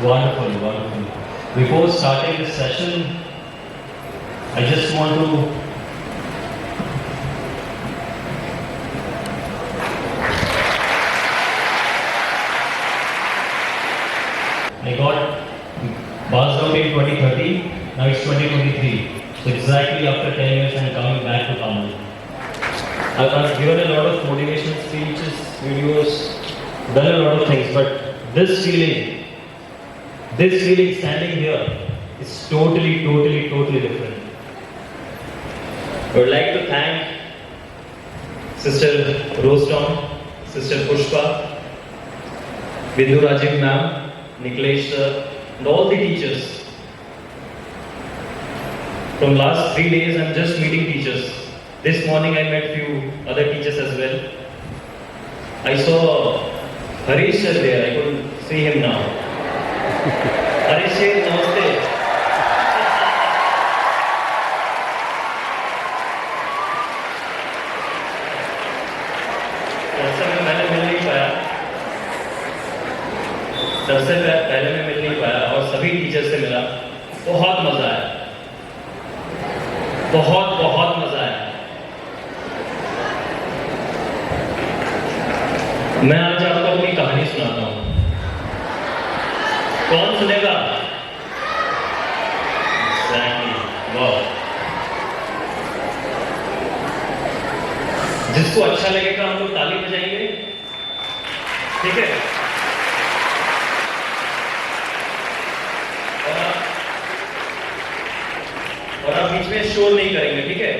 Wonderful, wonderful. Before starting this session, I just want to I got passed out in 2013, now it's 2023. So exactly after 10 years I'm coming back to Kamal. I've given a lot of motivation speeches, videos, done a lot of things, but this feeling standing here is totally different. I would like to thank Sister Rostom, Sister Pushpa, Bindu Rajiv ma'am, Niklesh sir, and all the teachers. From last 3 days, I'm just meeting teachers. This morning, I met few other teachers as well. I saw Harish sir there. I couldn't see him now. Harish sir, namaste. सबसे पहले मैं मिल नहीं पाया और सभी teacher से मिला. बहुत मजा आया, बहुत मजा आया. मैं आज आपको अपनी कहानी सुनाता हूं. कौन सुनेगा? Exactly. वाह. जिसको अच्छा लगेगा हम लोग ताली बजाएंगे. ठीक है. और आप बीच में शोर नहीं करेंगे. ठीक है.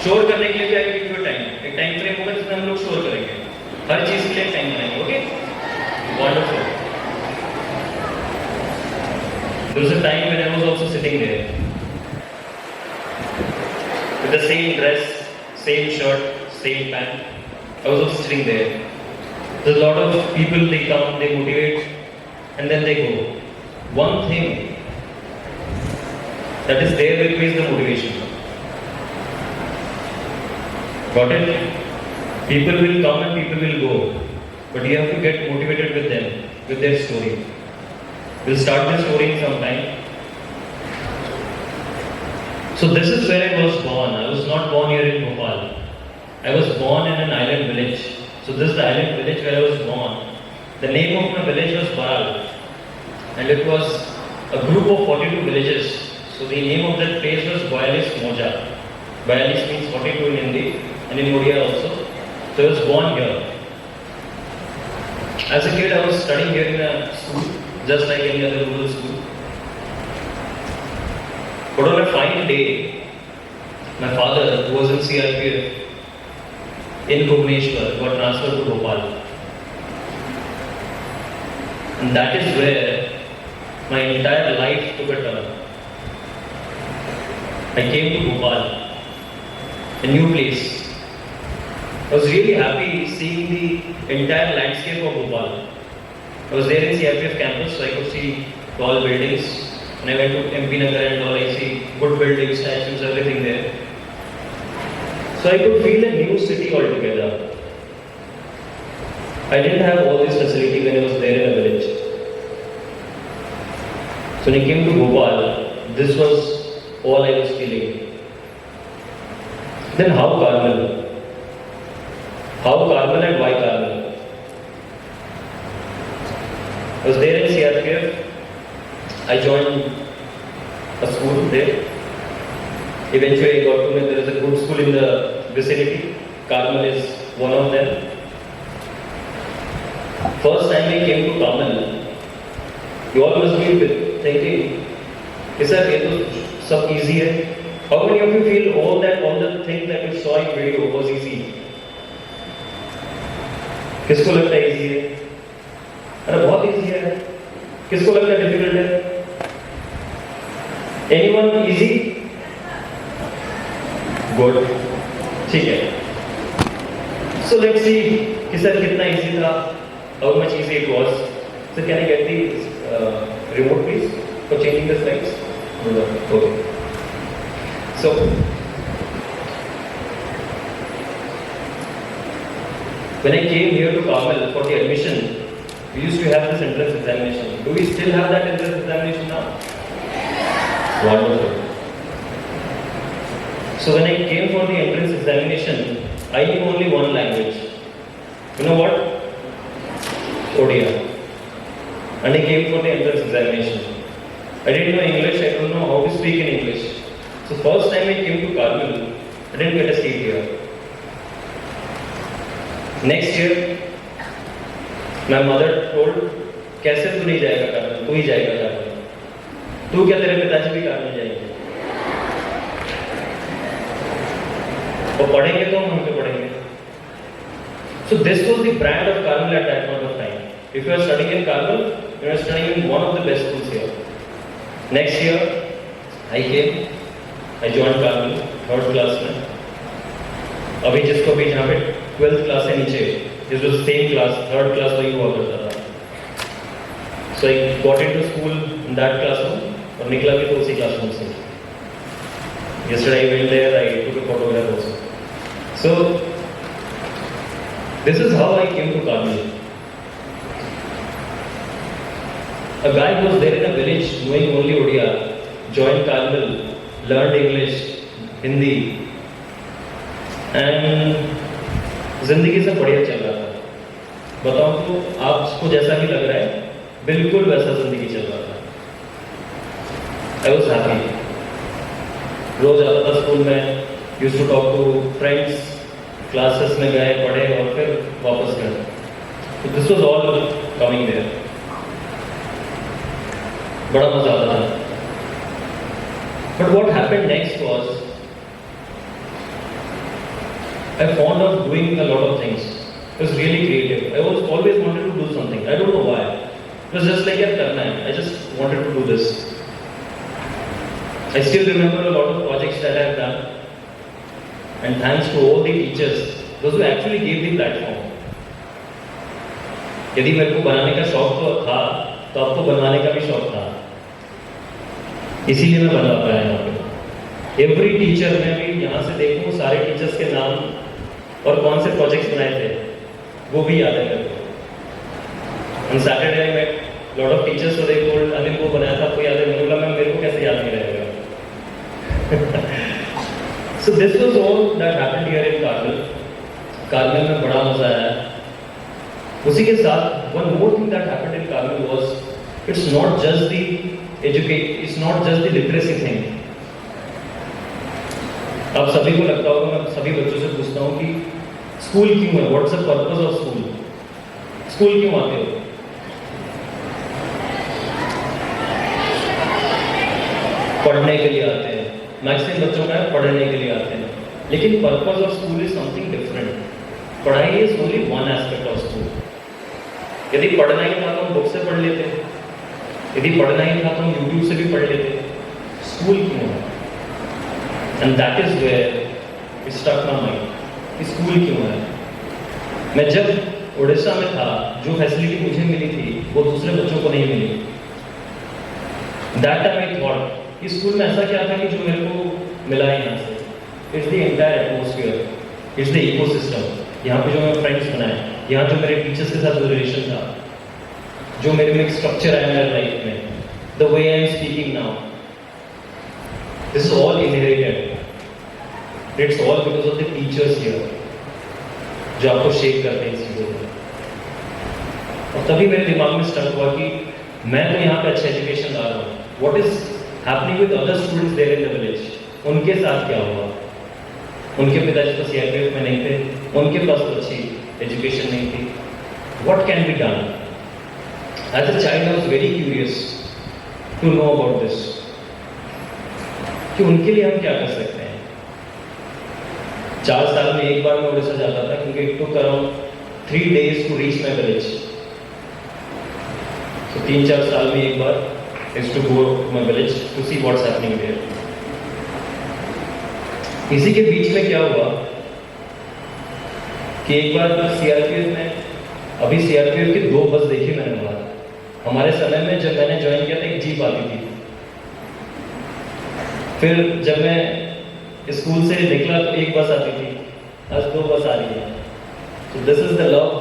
शोर करने के लिए भी आई गिव यू टाइम. एक टाइम फ्रेम होगा जिसमें हम लोग शोर करेंगे. हर चीज के लिए टाइम बनाएंगे. Okay. Wonderful. There was a time when I was also sitting there with the same dress, same shirt, same pant. I was also sitting there. There's a lot of people, they come, they motivate, and then they go. One thing that is there will be the motivation. Got it? People will come and people will go, but you have to get motivated with them, with their story. We'll start the story in some time. So this is where I was born. I was not born here in Bhopal. I was born in an island village. So this is the island village where I was born. The name of my village was Baral, and it was a group of 42 villages. So the name of that place was Bayalis Moja. Bayalis means 42 in Hindi and in Odia also. So I was born here. As a kid, I was studying here in a school, just like any other rural school. But on a fine day, my father, who was in CRPF in Bhubaneswar, got transferred to Bhopal. And that is where my entire life took a turn. I came to Bhopal, a new place. I was really happy seeing the entire landscape of Bhopal. I was there in CRPF campus, so I could see tall buildings. And I went to MP Nagar and all, I see good buildings, statues, everything there. So I could feel a new city altogether. I didn't have all this facility when I was there in a village. So when I came to Bhopal, this was all I was feeling. Then how Carmel? How Carmel and why Carmel? I was there in CRPF. I joined a school there. Eventually I got to know there is a good school in the vicinity. Carmel is one of them. First time I came to Carmel, you all must be thinking, is that so easy? How many of you feel all the things that you saw in video was easy? किसको लगता है easy है? अरे बहुत easy है. किसको लगता है difficult है? Anyone easy? Good. ठीक है. So let's see कि सर कितना easy था. How much easy it was. So can I get the remote please for changing the slides? Okay. So when I came here to Carmel for the admission, We used to have this entrance examination. Do we still have that entrance examination now? Wonderful. So when I came for the entrance examination, I knew only one language. You know what? Odia. And I came for the entrance examination. I didn't know English, I don't know how to speak in English. So first time I came to Carmel, I didn't get a seat here. Next year, my mother told, कैसे तू नहीं जाएगा Carmel, तू ही जाएगा Carmel, तू क्या तेरे पिताजी भी कार्मेल जाएंगे, और पढ़ेंगे तो हम पे पढ़ेंगे. So this was the brand of Carmel at that point of time. If you are studying in Carmel, you are studying in one of the best schools here. Next year, I came, I joined Carmel, 3rd class में. अभी जिसको भी जहाँ पे 12th class से नीचे, this was the same class, 3rd class वही हुआ करता था. So I got into school in that classroom और निकला भी तो उसी classroom से. Yesterday I went there, I took a photograph also. So this is how I came to Carmel. A guy who was there in a village knowing only Odia, joined Carmel, learned English, Hindi, and जिंदगी से बढ़िया चल रहा था. बताऊं तो आपको जैसा भी लग रहा है, बिल्कुल वैसा जिंदगी चल रहा था. I was happy. रोज आता था स्कूल में, used to talk to friends, classes में गए, पढ़े और फिर वापस गए. So this was all coming there. बड़ा मजा आता था. But what happened next was, I found out doing a lot of things. It was really creative. I was always wanted to do something. I don't know why. It was just like यार करना है. I just wanted to do this. I still remember a lot of projects that I have done. And thanks to all the teachers, those who actually gave the platform. यदि मेरे को बनाने का शौक तो था, तो आपको बनवाने का भी शौक था. इसीलिए मैं बना पाया यहाँ पे. एवरी टीचर, मैं भी यहाँ से देखूँ सारे टीचर्स के नाम और कौन से प्रोजेक्ट्स बनाए थे, वो भी याद है मेरे को. On Saturday I met lot of teachers, so they told, Anil वो बनाया था, आपको याद है? मैंने बोला मैम मेरे को कैसे याद नहीं रहेगा. So this was all that happened here in Carmel. Carmel में बड़ा मजा आया. उसी के साथ one more thing that happened in Carmel was, it's not just the literacy thing. आप सभी को लगता होगा, मैं सभी बच्चों से पूछता हूँ कि स्कूल क्यों है? What's the purpose of school? School क्यों आते हो? पढ़ने के लिए आते हैं. मैक्सिमम बच्चों का है पढ़ने के लिए आते हैं. लेकिन purpose of school is something different. पढ़ाई is only one aspect of school. यदि पढ़ना ही था तो हम बुक से पढ़ लेते, यदि पढ़ना ही था तो हम यूट्यूब से भी पढ़ लेते. स्कूल क्यों है? And that is where it stuck my mind. School क्यों है? मैं जब उड़ीसा में था, जो फैसिलिटी मुझे मिली थी वो दूसरे बच्चों को नहीं मिली. That time I thought कि स्कूल में ऐसा क्या था कि जो मेरे को मिला है यहाँ से. It's the entire atmosphere, it's the ecosystem. यहाँ पे जो मैं फ्रेंड्स बनाए, यहाँ जो मेरे टीचर्स के साथ रिलेशन था, जो मेरे में एक स्ट्रक्चर आया मेरे लाइफ में, the way I am speaking now, this is all inherited. It's all because of the teachers here, जो आपको शेप करते हैं इस चीज़ों को. और तभी मेरे दिमाग में स्टक हुआ कि मैं तो यहाँ पे अच्छा एजुकेशन ला रहा हूँ. What is happening with other students there in the village? उनके साथ क्या हुआ? उनके पिताजी तो CRPF में नहीं थे, उनके पास तो अच्छी एजुकेशन नहीं थी. What can be done? As a child, I was very curious to know about this. कि उनके लिए हम क्या कर सकते हैं. 4 साल में एक बार मैं उड़ीसा जाता था, क्योंकि it took around 3 days to reach my village. So 3-4 साल में एक बार I used to go to my village to see what's happening there. इसी के बीच में क्या हुआ कि एक बार CRPF में, अभी CRPF की 2 बस देखी मैंने वहाँ. हमारे समय में जब मैंने ज्वाइन किया था एक जीप आती थी. फिर जब मैं स्कूल से निकला तो एक बस आती थी, आज 2 बस आ रही है. So this is the love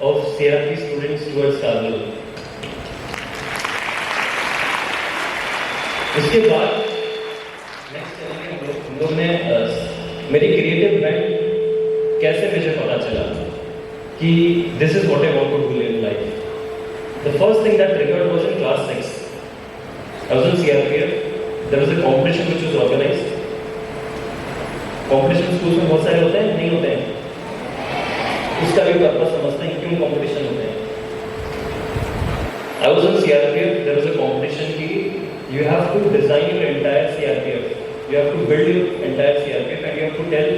of CRP students towards Karnal. उसके बाद नेक्स्ट चलेंगे हम लोग ने मेरी क्रिएटिव बेंट कैसे मुझे पता चला कि this is what I want to do in life. The first thing that triggered was in class 6. I was in CRPF. There was a competition which was organized. Competition schools में बहुत सारे होते हैं, नहीं होते हैं. उसका भी पर्पस समझते हैं क्यों competition होते हैं. I was in CRPF. There was a competition कि you have to design your entire CRPF. You have to build your entire CRPF and you have to tell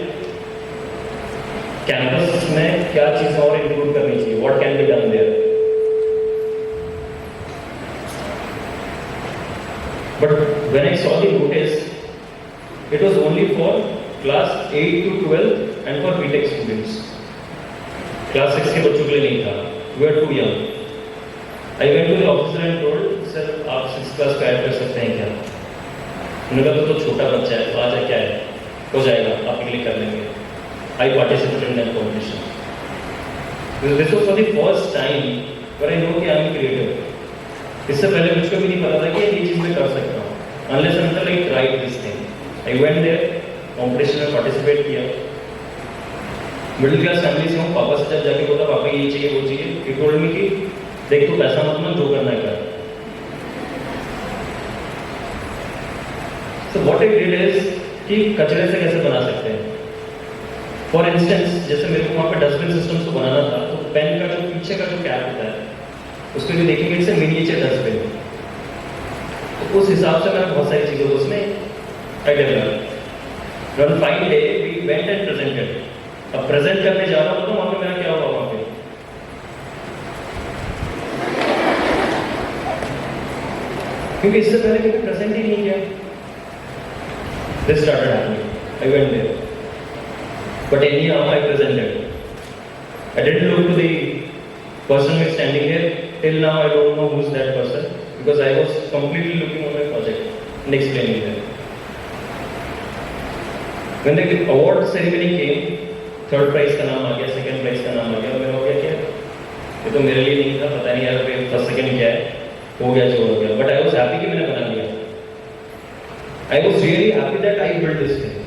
campus में क्या चीजें और include करनी चाहिए. What can be done there. But when I saw the notice, it was only for class 8 to 12 and for BTech students. Class 6 के बच्चों के लिए नहीं था. We were too young. I went to the officer and told, sir, आप 6th class का add कर सकते हैं क्या? उन्होंने कहा तो छोटा बच्चा है, तो आज क्या है? हो जाएगा, आपके लिए कर लेंगे. I participated in that competition. This was for the first time where I know कि I am creative. इससे पहले मुझको भी नहीं पता था कि ये चीज मैं कर सकता हूँ. Unless until I tried this thing. I went there, competition में participate किया. मिडिल क्लास फैमिली से हूँ. पापा से जब जाके बोला पापा ये चाहिए वो चाहिए, he told me कि देख तू पैसा मत मांग, जो करना है कर. So what I did is कि कचरे से कैसे बना सकते हैं. फॉर इंस्टेंस जैसे मेरे को वहाँ पे डस्टबिन सिस्टम को बनाना था, तो पेन का जो पीछे का जो कैप होता है उसको भी देखेंगे इससे मिनिएचर डस्टबिन. तो उस हिसाब से मैंने बहुत सारी चीज़ों को उसमें I develop. One fine day we went and presented. अब प्रेजेंट करने जा रहा हूँ तो वहाँ पे मेरा क्या हुआ वहाँ पे. क्योंकि इससे पहले कभी प्रेजेंट ही नहीं किया. This started happening. I went there. But anyhow, I presented. I didn't look to the person who is standing here. Till now, I don't know who's that person because I was completely looking on my project and explaining them. When the award ceremony came, third prize का नाम आ गया, second prize का नाम आ गया, मैं हो गया क्या? ये तो मेरे लिए नहीं था, पता नहीं यार first second क्या है, हो गया जो हो गया. But I was happy कि मैंने बना लिया. I was really happy that I built this thing.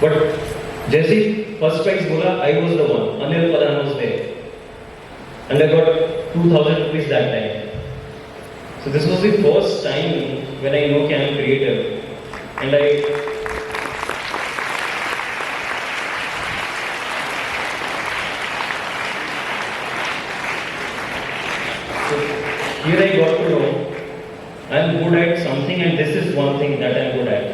But जैसे फर्स्ट प्राइज बोला, I was the one. Anil Pradhan was there, and I got 2,000 rupees that time. So this was the first time when I know कि I am creative, and I. So here I got to know I am good at something, and this is one thing that I am good at.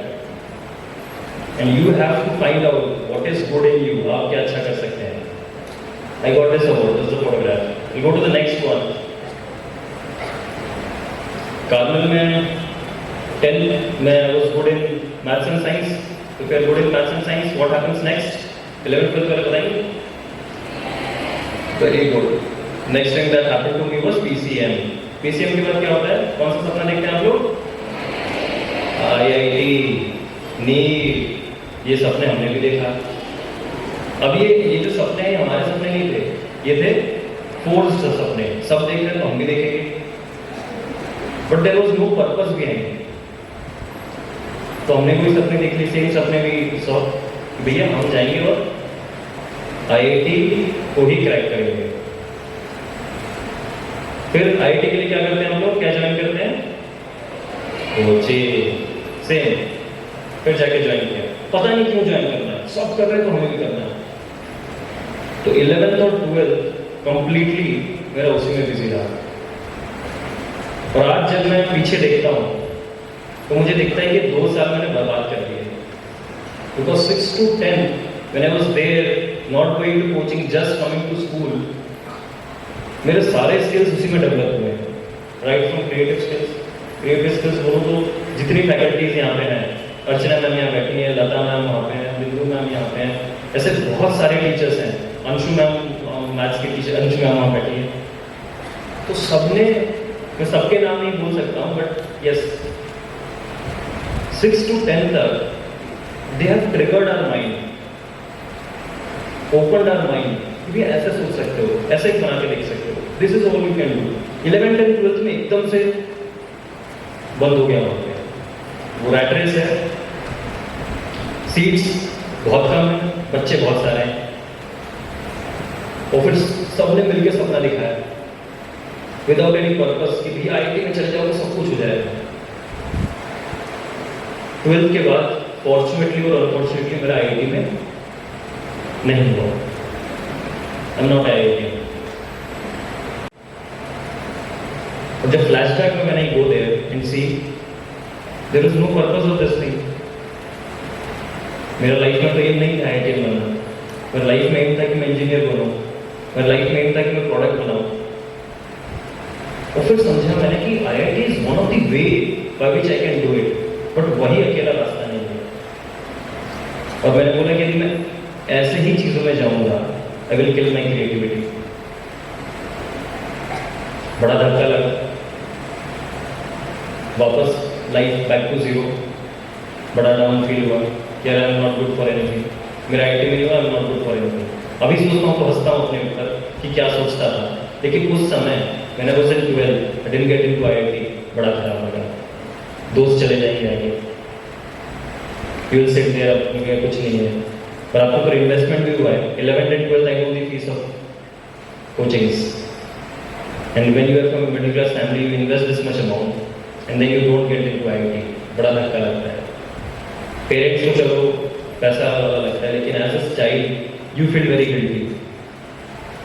And you have to find out what is good in you. आप क्या अच्छा कर सकते हैं. I got this award. This is the photograph. We'll go to the next one. Karnal में 10 में I was good in maths and science. If you are good in maths and science, what happens next? 11th 12th वाले बताएंगे. Very good. Next thing that happened to me was PCM. PCM के बाद क्या होता है? कौन सा सपना देखते हैं आप लोग? IIT, NEET. ये सपने हमने भी देखा. अब ये जो सपने हैं हमारे सपने नहीं थे, ये थे फोर्स्ड सपने. सब देख रहे तो हम भी देखेंगे. But there was no purpose behind. तो हमने कोई सपने देख लिए, सेम सपने भी सौ भैया हम जाएंगे और IIT को ही क्रैक करेंगे. फिर IIT के लिए क्या करते हैं हम लोग, क्या ज्वाइन करते हैं, कोचिंग. सेम. फिर जाके ज्वाइन किया. पता नहीं क्यों ज्वाइन करना है, सब कर रहे तो हमें भी करना है. तो 11th और 12th कंप्लीटली मेरा उसी में बिजी रहा. और आज जब मैं पीछे देखता हूँ तो मुझे दिखता है कि 2 साल मैंने बर्बाद कर दिए. Because 6 to 10 when I was there, not going to coaching, just coming to school, मेरे सारे स्किल्स उसी में डेवलप हुए हैं. Right from creative skills. Creative skills बोलो तो जितनी फैकल्टीज यहाँ पे हैं, अर्चना मैम यहाँ बैठी हैं, लता मैम वहाँ पे हैं, बिंदु मैम यहाँ पे हैं, ऐसे बहुत सारे टीचर्स हैं. अंशु मैम मैथ्स के टीचर, अंशु मैम वहाँ बैठी हैं. तो सबने, मैं सबके नाम नहीं बोल सकता हूँ, बट यस 6 to 10 तक they have triggered our mind, opened our mind कि भी ऐसे सोच सकते हो, ऐसे ही बना के देख सकते हो। This is all you can do. 11th and 12th में एकदम से बंद हो गया वहाँ पे। वो रैट रेस है, सीट्स बहुत कम है, बच्चे बहुत सारे हैं, और फिर सबने मिलकर सपना दिखाया विदाउट एनी पर्पस कि भैया आईटी में चले जाओ तो सब कुछ हो जाएगा। 12th के बाद फॉर्चुनेटली और अनफॉर्चुनेटली मेरा आईटी में नहीं हुआ। I am not IIT. और जब फ्लैशबैक में मैंने go there and see there is no purpose of this thing. मेरा लाइफ में तो एम नहीं था आईआईटी बनना, मेरा लाइफ में एम था कि मैं इंजीनियर बनूं, मेरा लाइफ में एम था कि मैं प्रोडक्ट बनाऊं। और फिर समझा मैंने कि IIT is one of the way by which I can do it, but वही अकेला रास्ता नहीं है। और मैंने बोला कि यदि मैं ऐसे ही चीजों में जाऊंगा I will kill my creativity. बड़ा धक्का लगा, वापस लाइफ बैक टू जीरो, बड़ा डाउन फील हुआ कि आई am not good for anything, मेरा आईटी में नहीं हुआ, I am not good for anything. अभी सोचता हूँ तो हंसता हूँ अपने ऊपर कि क्या सोचता था, लेकिन उस समय मैंने वो सिर्फ 12 I didn't get into IIT, बड़ा खराब लगा। दोस्त चले जाएंगे आगे, यू विल सिट देयर, कुछ नहीं है, पर आपको तो इन्वेस्टमेंट भी हुआ है। 11th and 12th I know the fees of coachings, and when you are from a middle class family you invest this much amount and then you don't get into IIT, बड़ा धक्का लगता है। Parents को चलो पैसा वाला लगता है, लेकिन as a child you feel very guilty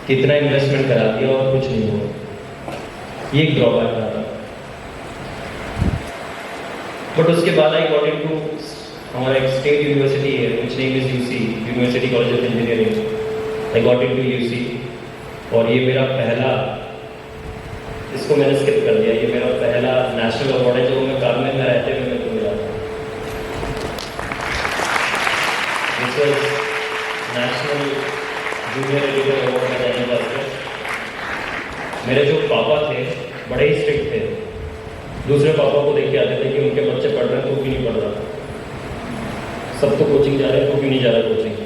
कि इतना इन्वेस्टमेंट करा दिया और कुछ नहीं हुआ। ये एक ड्रॉबैक रहा था। बट उसके बाद आई गॉट इनटू हमारा एक स्टेट यूनिवर्सिटी है which name is UC, university college of engineering. I got into UC, और ये मेरा पहला, इसको मैंने स्किप कर दिया, ये मेरा पहला नेशनल अवार्ड है जो मैं कारमेल में रहते हुए मेरे को मिला था। This was national junior editor award में जाने वाले। मेरे जो पापा थे बड़े ही स्ट्रिक्ट थे, दूसरे पापा को देख के आते थे कि उनके बच्चे पढ़ रहे हैं तो क्यों नहीं पढ़ रहा, सब तो कोचिंग जा रहे हैं तो क्यों नहीं जा रहा coaching.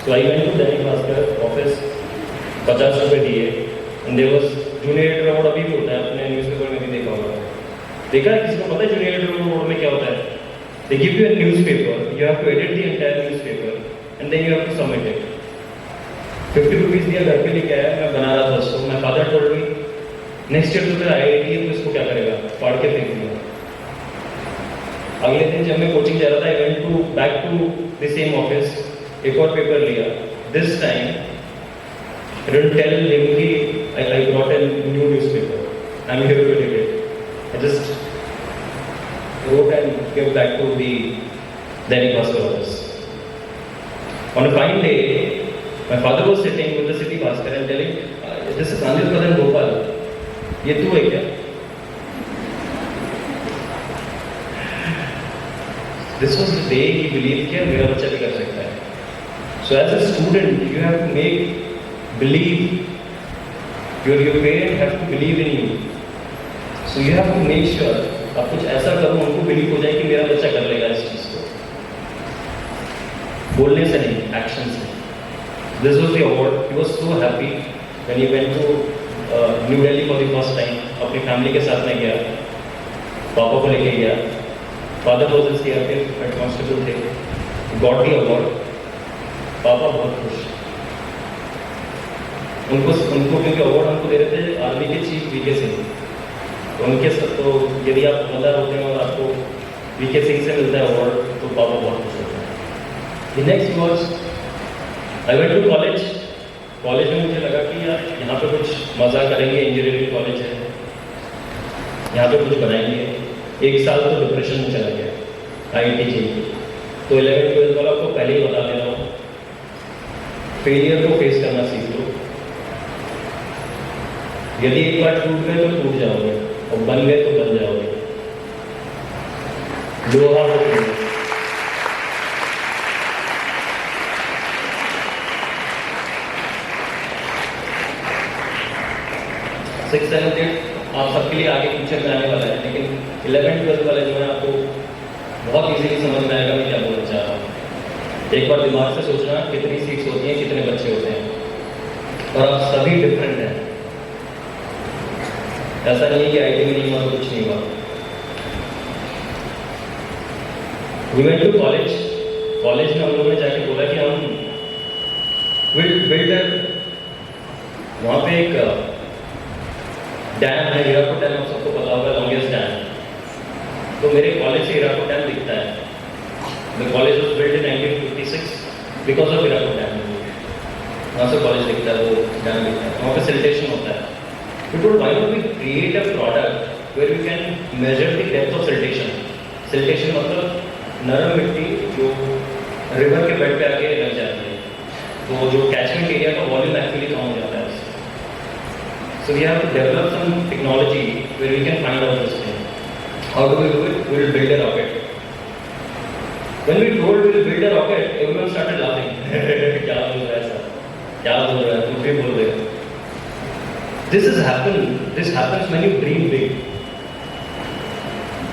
So I went to Dainik Bhaskar office, 50 रुपये दिए, and there was junior editor award अभी भी होता है, अपने न्यूज़पेपर में भी देखा होगा। देखा है किसी को पता है जूनियर एडिटर अवार्ड में क्या होता है? They give you a newspaper, you have to edit the entire newspaper and then you have to submit it. 50 rupees दिया, घर पे लेके आया, मैं बना रहा था उसको। मैं father told me next year तो तेरा आईआईटी है तो इसको क्या करेगा, फाड़ के फेंक दिया। अगले दिन जब मैं कोचिंग जा रहा था I went to back to the same office, एक और पेपर लिया। This time I didn't tell him कि I brought a new newspaper, I am here to edit it. I just wrote and gave back to the Dainik Bhaskar office. On a fine day, my father was sitting with the city Bhaskar and telling, "This is Andhra Pradesh Gopal. ये तू है क्या?" This was the day he believed कि मेरा बच्चा भी कर सकता है. So as a student, you have to make believe. Your parents have to believe in you. So you have to make sure आप कुछ ऐसा करो उनको बिलीव हो जाए कि मेरा बच्चा कर लेगा इस चीज को, बोलने से नहीं, एक्शन से। This was the award. He was so happy when he went to New Delhi for the first time. अपनी फैमिली के साथ में गया, पापा को लेके गया, father was his CRPF head constable थे, गॉट द अवार्ड। पापा बहुत खुश, उनको क्योंकि अवार्ड हमको दे रहे थे आर्मी के चीफ वीके सिंह, उनके साथ। तो यदि आप मदर होते हैं और आपको वीके सिंह से मिलता है अवार्ड तो पापा बहुत खुश होते हैं। Next was I went to college. College में मुझे लगा कि यार यहाँ पे कुछ मज़ा करेंगे, इंजीनियरिंग कॉलेज है, यहाँ पे कुछ बनाएंगे। एक साल तो डिप्रेशन में चला गया आईआईटी जी। तो 11th-12th वाला आपको पहले ही बता दे रहा हूँ, फेलियर को फेस करना सीख लो। यदि एक बार टूट गए तो टूट जाओगे, और बन गए तो बन जाओगे। लोहा हो गए। 6, 7, 8 आप सबके लिए आगे फ्यूचर में आने वाला है, लेकिन 11th-12th वाले जो है आपको बहुत इजीली समझ में आएगा मैं क्या बोलना चाह रहा हूँ। एक बार दिमाग से सोचना कितनी सीट्स होती हैं, कितने बच्चे होते हैं। और आप सभी डिफरेंट हैं। ऐसा नहीं है कि आईटी में नहीं हुआ तो कुछ नहीं हुआ। We went to college. College में हम लोगों ने जाके बोला कि हम बिल्डर, वहाँ पे एक डैम है, हीराकुद डैम, आप सबको पता होगा, लॉन्गेस्ट डैम। तो मेरे कॉलेज से हीराकुद डैम दिखता है। The college was built in 1956 because of Hirakud dam. वहाँ से कॉलेज दिखता है, वो डैम दिखता है, वहाँ पे सिल्टेशन होता है। We told, why don't we create a product where we can measure the depth of siltation? Siltation मतलब नरम मिट्टी जो रिवर के बेड पे आके लग जाती है, तो जो कैचमेंट एरिया का वॉल्यूम एक्चुअली कम हो जाता है। So we have to develop some technology where we can find out this thing. How do we do it? We will build a rocket. When we told we will build a rocket, everyone started laughing. क्या बोल रहा है sir? क्या बोल रहा है? कुछ भी बोल रहे हैं। This happens when you dream big.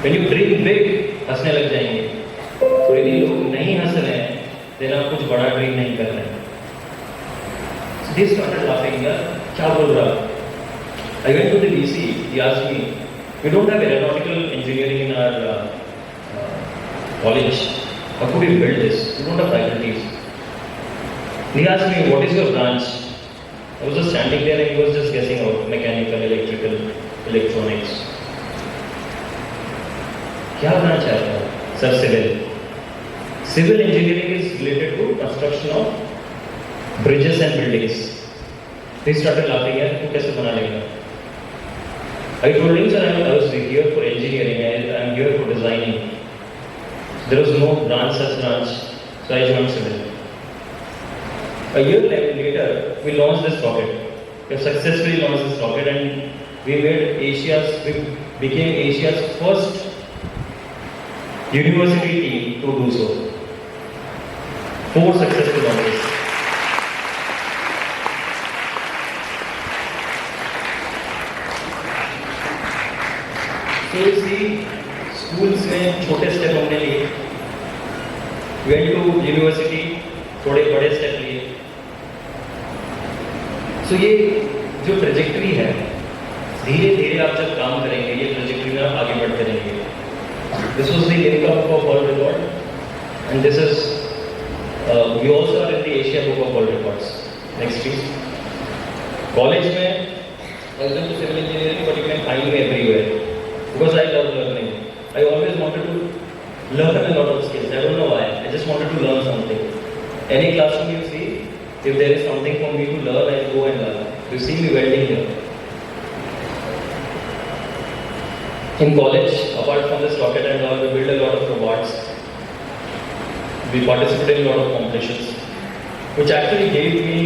When you dream big, हंसने लग जाएंगे। तो यदि लोग नहीं हंस रहे हैं, then आप कुछ बड़ा ड्रीम नहीं कर रहे हैं। So they started laughing. यार क्या बोल रहा है? I went to the DC. He asked me, we don't have aeronautical engineering in our college. How could we build this? We don't have faculties. He asked me, what is your branch? I was just standing there and he was just guessing out mechanical, electrical, electronics. क्या branch है आपका? Sir civil. Civil engineering is related to construction of bridges and buildings. They started laughing. यार तू कैसे बना लेगा? I told him, sir, I was here for engineering. I am here for designing. There was no branch as branch, so I joined civil. A year later, we launched this rocket. We successfully launched this rocket, and we became Asia's first university team to do so. 4 successful launches. So you see, schools में छोटे step हमने लिए, went to university, थोड़े बड़े step लिए। So ये जो trajectory है, धीरे धीरे आप जब काम करेंगे, ये ट्रेजेक्टरी में आप आगे बढ़ते रहेंगे। This was the Limca Book of World Record, and this is we also are in the Asia Book of World Records. Next please. College में I was into civil engineering, but you can find me everywhere because I love learning. I always wanted to learn a lot of skills. I don't know why. I just wanted to learn something. Any classroom you see, if there is something for me to learn, I go and learn. You see me welding here. In college, apart from this rocket and all, we built a lot of robots. We participated in a lot of competitions, which actually gave me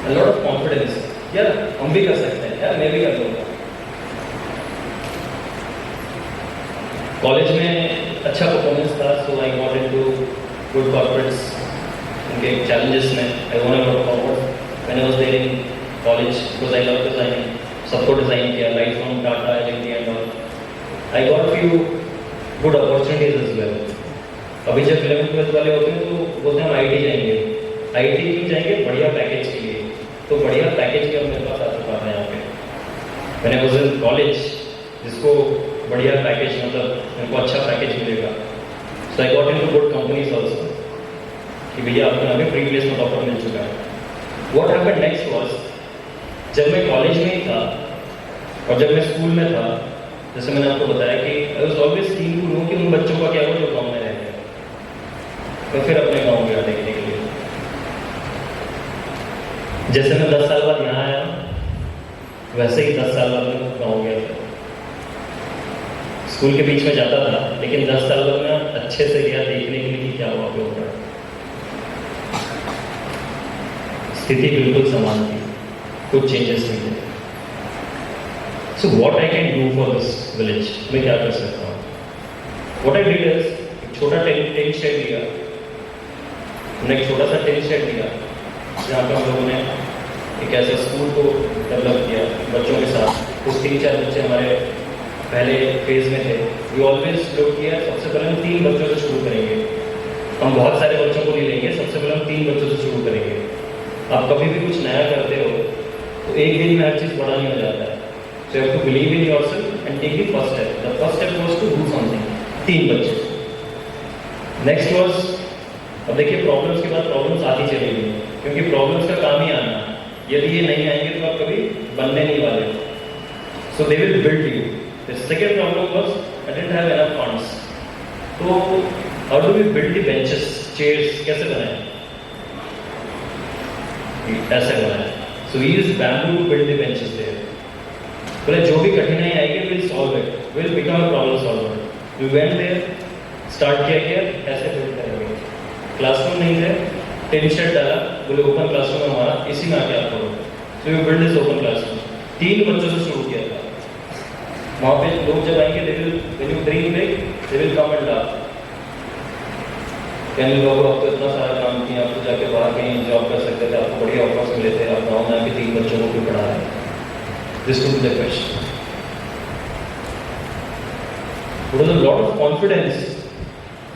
a lot of confidence. यार हम भी कर सकते हैं, यार मैं भी कर लूँगा। कॉलेज में अच्छा परफॉर्मेंस था, so I got into good corporates. उनके challenges में I won a lot of awards when I was there in college because I love designing. सबको डिज़ाइन किया, right from Tata, L&T and all. I got few good opportunities as well. अभी जब 11th-12th वाले होते हैं तो बोलते हैं हम IT जाएंगे। IT क्यों जाएंगे? बढ़िया पैकेज के लिए। तो बढ़िया पैकेज भी अब मेरे पास आ चुका है यहाँ पे। When I was in college, जिसको बढ़िया पैकेज मतलब मेरे को अच्छा पैकेज मिलेगा। So I got into good companies also. कि भैया आपको यहाँ पे प्री प्लेसमेंट ऑफर मिल चुका है। What happened next was, जब मैं कॉलेज में ही था और जब मैं स्कूल में था, जैसे मैंने आपको बताया कि I was always keen to know कि उन बच्चों का क्या हो जो गाँव में रहते हैं। मैं फिर अपने गाँव गया देखने के लिए। जैसे मैं 10 साल बाद यहाँ आया, वैसे ही 10 साल बाद मैं गाँव गया था। स्कूल के बीच में जाता था, लेकिन 10 साल बाद मैं अच्छे से गया देखने के लिए कि क्या वहाँ पे हो रहा है। स्थिति बिल्कुल समान थी, कुछ चेंजेस नहीं थे। So what I can do for this village? मैं क्या कर सकता हूँ? What I did is एक छोटा टेंट शेड लिया। हमने एक छोटा सा टेंट शेड लिया, जहाँ पर हम लोगों ने एक ऐसे स्कूल को डेवलप किया बच्चों के साथ। कुछ 3-4 बच्चे हमारे पहले फेज में थे। We always लोग किया, सबसे पहले हम 3 बच्चों से शुरू करेंगे। हम बहुत सारे बच्चों को नहीं लेंगे, सबसे पहले हम 3 बच्चों से शुरू करेंगे। आप कभी भी कुछ नया करते हो तो एक दिन में हर चीज़ बड़ा नहीं हो जाता है. So you have to believe in yourself and take the first step. The first step was to do something. 3 बच्चे. Next was, अब देखिए प्रॉब्लम्स के बाद प्रॉब्लम्स आती चली गई, क्योंकि प्रॉब्लम्स का काम ही आना. यदि ये नहीं आएंगे तो आप कभी बनने नहीं वाले. So they will build you. The second problem was I didn't have enough funds. तो how do we build the benches, chairs कैसे बनाएं? ऐसे बनाएं. So we use bamboo to build the benches there. बोले जो भी कठिनाई आएगी will solve it, will become a problem solver. We went there, start किया ऐसे बिल्ड करेंगे. क्लासरूम नहीं थे, टिन शेड डाला, बोले ओपन क्लासरूम है हमारा, इसी में आके आप करो. So we build this open classroom. 3 बच्चों से शुरू किया था. वहाँ पे लोग जब आएंगे they will, when you dream big they will come and laugh. कहने लोग आप तो इतना सारा काम किया, आप तो जाके बाहर कहीं जॉब कर सकते थे, आपको बढ़िया ऑफर्स मिले थे, आप गाँव में आके 3 बच्चों को भी पढ़ा रहे हैं. This would be the question. There was a lot of confidence.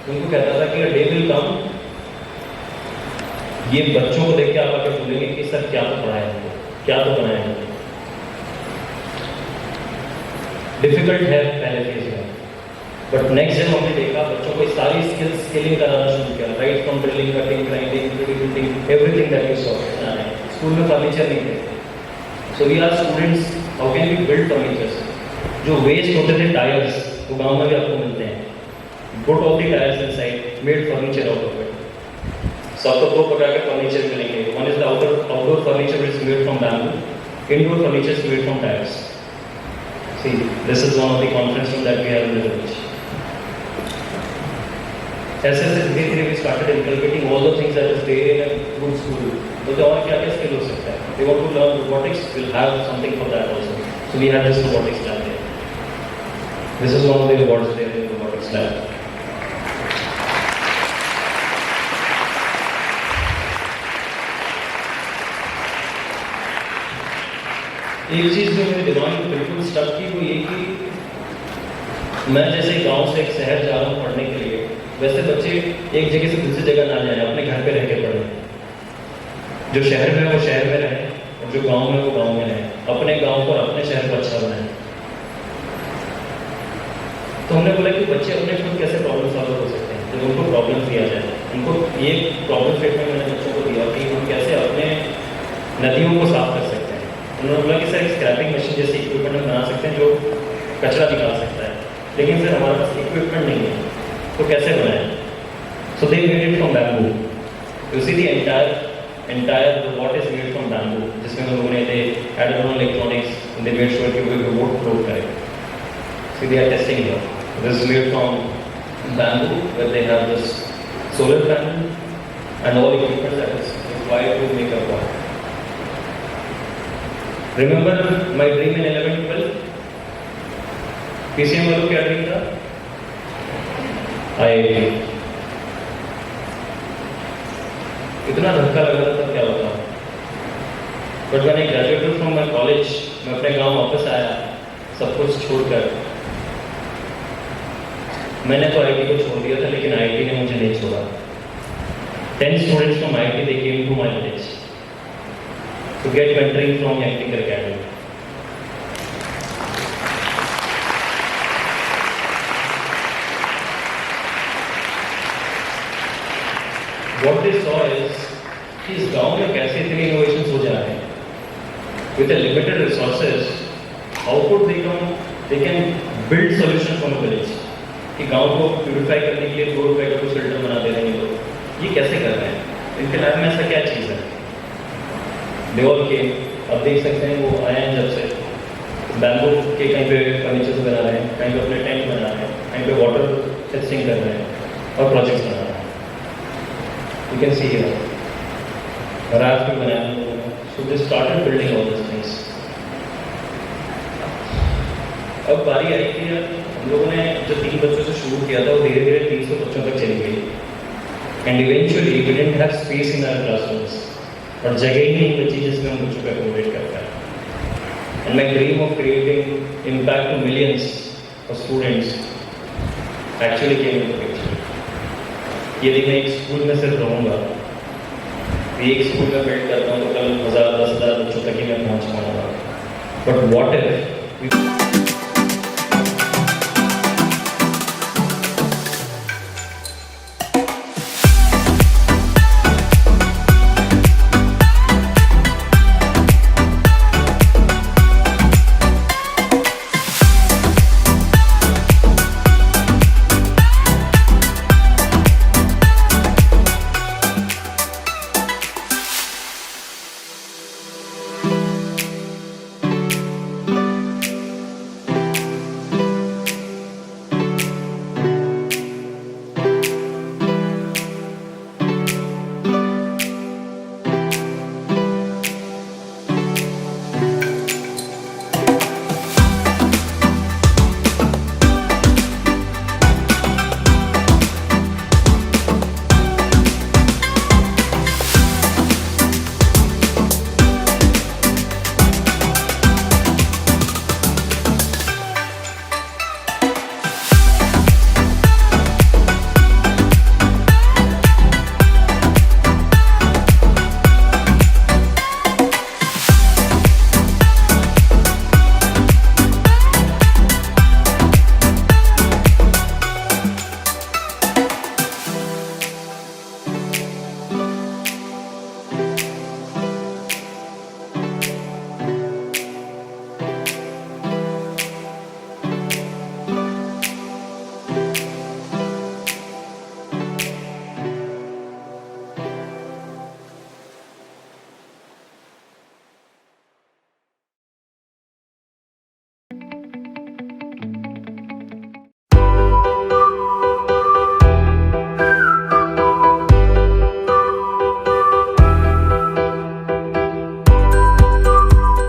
उनको कहता था कि a day will come. ये बच्चों को देख के आप आके बोलेंगे कि सर क्या तो पढ़ाया हमको, क्या तो बनाया हमको. डिफिकल्ट है पहले फेज में, बट नेक्स्ट जब हमने देखा बच्चों को सारी स्किल्स स्किलिंग कराना शुरू किया. Right from drilling, cutting, grinding, printing, everything that you saw. School में फर्नीचर नहीं थे. So we are students, how can we build furnitures? जो वेस्ट होते थे टायर्स, वो गांव में भी आपको मिलते हैं. Put all the tires inside, made furniture out of it. So आपको 2 प्रकार के फर्नीचर मिलेंगे. One is the outdoor furniture which is made from bamboo. Indoor furniture is made from tires. See, this is one of the conference room that we have in the village. ऐसे धीरे-धीरे we started inculcating all the things that is there in a good school. तो और क्या-क्या skill हो सकता है? They want to learn robotics, we'll have something for that also. So we have this robotics lab there. This is one of the awards there in the robotics lab. एक चीज जो मेरे दिमाग में बिल्कुल स्टक की वो ये कि मैं जैसे गांव से एक शहर जा रहा हूँ पढ़ने के लिए, वैसे बच्चे एक जगह से दूसरी जगह ना जाए, अपने घर पे रह के पढ़ें. जो शहर में है वो शहर में रहे, और जो गांव में वो गांव में रहे. अपने गांव को और अपने शहर को अच्छा बनाए. तो हमने बोला कि बच्चे अपने खुद कैसे प्रॉब्लम सॉल्व हो सकते हैं. जब उनको प्रॉब्लम दिया जाए, उनको ये प्रॉब्लम स्टेटमेंट मैंने बच्चों को दिया कि हम कैसे अपने नदियों को साफ कर सकते हैं. उन्होंने बोला कि सर एक स्क्रैपिंग मशीन जैसे इक्विपमेंट हम बना सकते हैं जो कचरा निकाल सकता है, लेकिन सर हमारे पास इक्विपमेंट नहीं है, तो कैसे बनाएं. So they made it from bamboo. You see the entire robot is made from bamboo, जिसमें हम लोगों ने they added on electronics and they made sure कि वो robot float करे. So they are testing here. This is made from bamboo, where they have this solar panel and all equipment that is required to make a robot. Remember my dream in 11th-12th? PCM वालों क्या dream था? IIT. इतना धक्का लगा था तब क्या होता. But when I graduated from my college, मैं अपने गांव वापस आया सब कुछ छोड़कर. मैंने तो आईटी को छोड़ दिया था, लेकिन आईटी ने मुझे नहीं छोड़ा. 10 students from IT they came to my village to get mentoring from Young Tinker Academy. What they saw is कि इस गांव में कैसे इतने इनोवेशंस हो जा रहे हैं. With the limited resources, how could they can build solutions from a village. कि गांव को प्यूरिफाई करने के लिए 2 रुपए का कुछ फिल्टर बना दे रहे हैं लोग. ये कैसे कर रहे हैं? इनके लाइफ में ऐसा क्या चीज़ है? They all came. अब देख सकते हैं वो आए हैं जब से बैम्बू के कहीं पे फर्नीचर्स बना रहे हैं, कहीं पे अपने टेंट बना रहे हैं, कहीं पे वाटर टेस्टिंग कर रहे हैं और प्रोजेक्ट्स बना रहे हैं. You can see here. रात में बनाया हम लोगों ने. So they started building all these things. अब बारी आई कि हम लोगों ने जो 3 बच्चों से शुरू किया था वो धीरे धीरे 300 बच्चों तक चली गई. And eventually we didn't have space in our classrooms. और जगह ही नहीं बची जिसमें हम बच्चों को accommodate कर पाए. And my dream of creating impact to millions of students actually came into picture. यदि मैं एक स्कूल में सिर्फ रहूँगा, एक स्कूल में बिल्ड करता हूँ तो कल 1000 10,000 बच्चों तक ही मैं पहुँच पाऊँगा. But what if